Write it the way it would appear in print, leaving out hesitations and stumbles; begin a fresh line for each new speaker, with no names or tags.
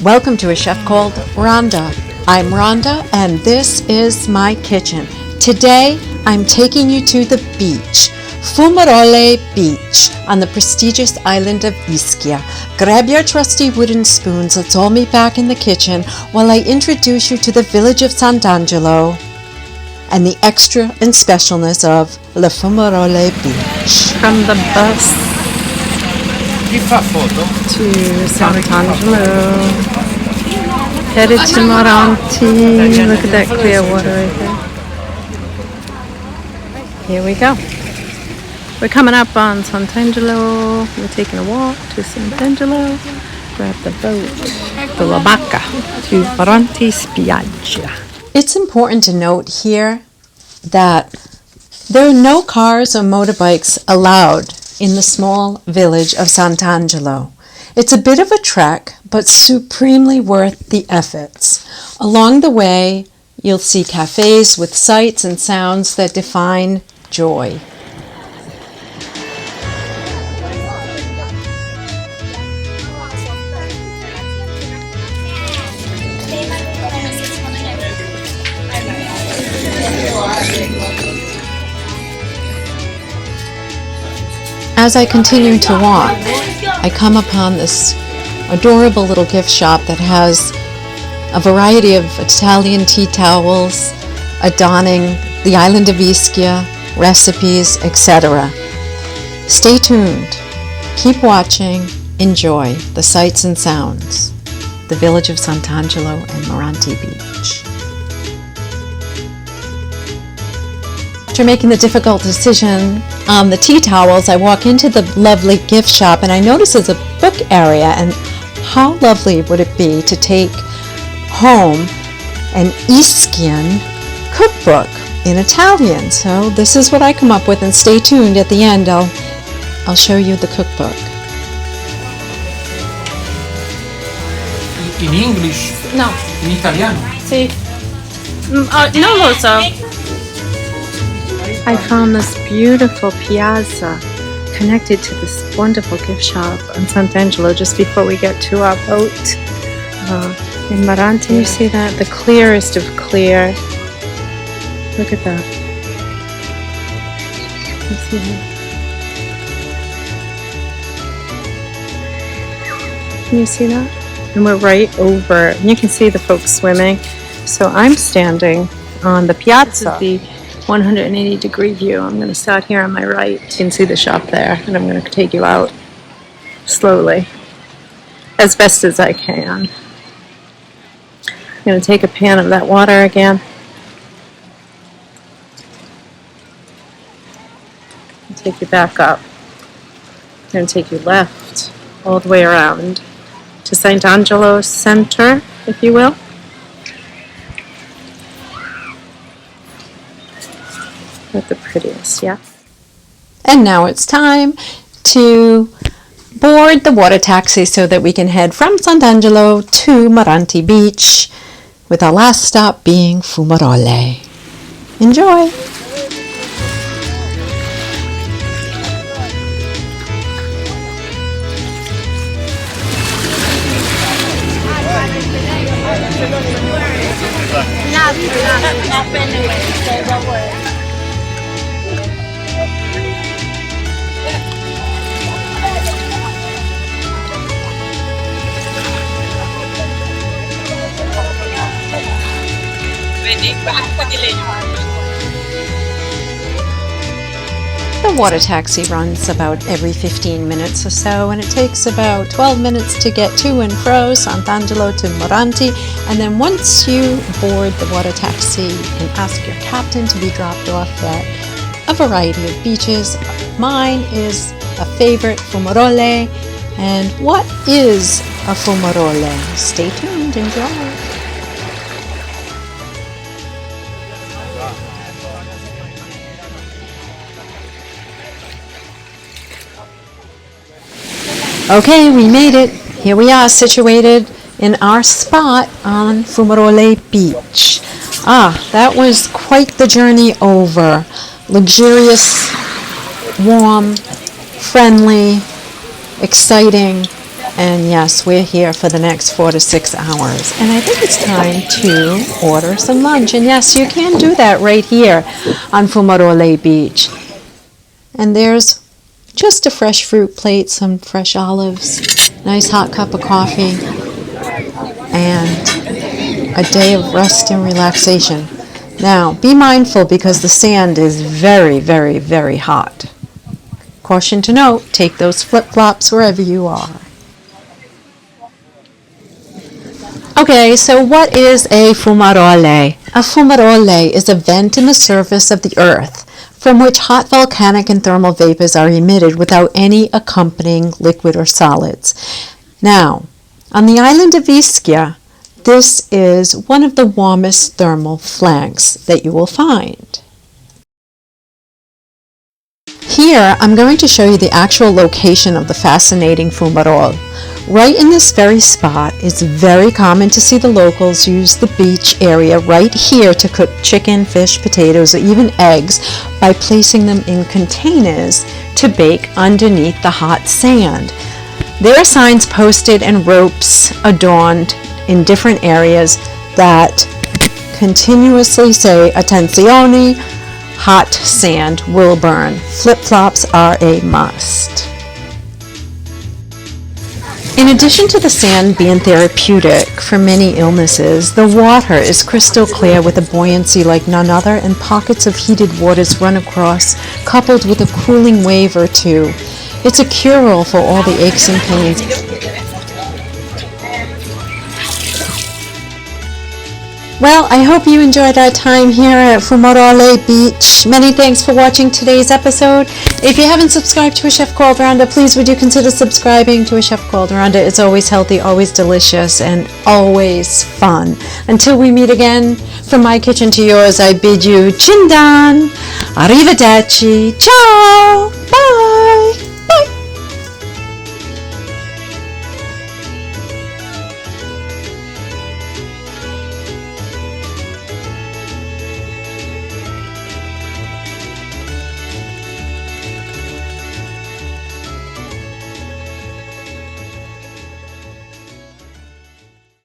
Welcome to a chef called Rhonda. I'm Rhonda and this is my kitchen. Today I'm taking you to the beach, Fumarole Beach on the prestigious island of Ischia. Grab your trusty wooden spoons, let's all meet back in the kitchen while I introduce you to the village of Sant Angelo and the extra and specialness of the Fumarole Beach. From the bus to Sant Angelo, headed to Maronti. Look at that clear water right there. Here we go. We're coming up on Sant Angelo. We're taking a walk to Sant Angelo. Grab the boat, the La Bacca, to Maronti spiaggia. It's important to note here that there are no cars or motorbikes allowed in the small village of Sant Angelo. It's a bit of a trek, but supremely worth the efforts. Along the way, you'll see cafes with sights and sounds that define joy. As I continue to walk, I come upon this adorable little gift shop that has a variety of Italian tea towels, adorning the island of Ischia, recipes, etc. Stay tuned, keep watching, enjoy the sights and sounds, the village of Sant Angelo and Maronti Beach. After making the difficult decision on the tea towels, I walk into the lovely gift shop and I notice there's a book area, and how lovely would it be to take home an Ischia cookbook in Italian. So this is what I come up with, and stay tuned. At the end I'll show you the cookbook.
In English?
No.
In Italiano?
Sì. Non lo so.
I found this beautiful piazza connected to this wonderful gift shop on Sant Angelo just before we get to our boat in Maronti. You see that? The clearest of clear. Look at that. You see that? Can you see that? And we're right over, and you can see the folks swimming. So I'm standing on the Piazza. This is the 180-degree view. I'm going to start here on my right. You can see the shop there, and I'm going to take you out slowly, as best as I can. I'm going to take a pan of that water again. And take you back up. I'm going to take you left all the way around to Sant Angelo Center, if you will. With the prettiest, yeah. And now it's time to board the water taxi so that we can head from Sant Angelo to Maronti Beach, with our last stop being Fumarole. Enjoy! The water taxi runs about every 15 minutes or so, and it takes about 12 minutes to get to and fro Sant Angelo to Maronti. And then once you board the water taxi, you can ask your captain to be dropped off at a variety of beaches. Mine is a favorite, Fumarole. And what is a Fumarole? Stay tuned, enjoy. Okay, we made it. Here we are, situated in our spot on Fumarole Beach. That was quite the journey over. Luxurious, warm, friendly, exciting, And yes, we're here for the next 4 to 6 hours. And I think it's time to order some lunch. And yes, you can do that right here on Fumarole Beach. And there's just a fresh fruit plate, some fresh olives, nice hot cup of coffee, and a day of rest and relaxation. Now, be mindful because the sand is very, very, very hot. Caution to note, take those flip-flops wherever you are. Okay, so what is a fumarole? A fumarole is a vent in the surface of the earth from which hot volcanic and thermal vapors are emitted without any accompanying liquid or solids. Now, on the island of Ischia, this is one of the warmest thermal flanks that you will find. Here, I'm going to show you the actual location of the fascinating fumarole. Right in this very spot, it's very common to see the locals use the beach area right here to cook chicken, fish, potatoes, or even eggs by placing them in containers to bake underneath the hot sand. There are signs posted and ropes adorned in different areas that continuously say, "Attenzione, hot sand will burn. Flip-flops are a must." In addition to the sand being therapeutic for many illnesses, the water is crystal clear with a buoyancy like none other, and pockets of heated waters run across, coupled with a cooling wave or two. It's a cure-all for all the aches and pains. Well, I hope you enjoyed our time here at Fumarole Beach. Many thanks for watching today's episode. If you haven't subscribed to A Chef Called Rhonda, please would you consider subscribing to A Chef Called Rhonda. It's always healthy, always delicious, and always fun. Until we meet again, from my kitchen to yours, I bid you Chindan, Arrivederci, ciao, bye.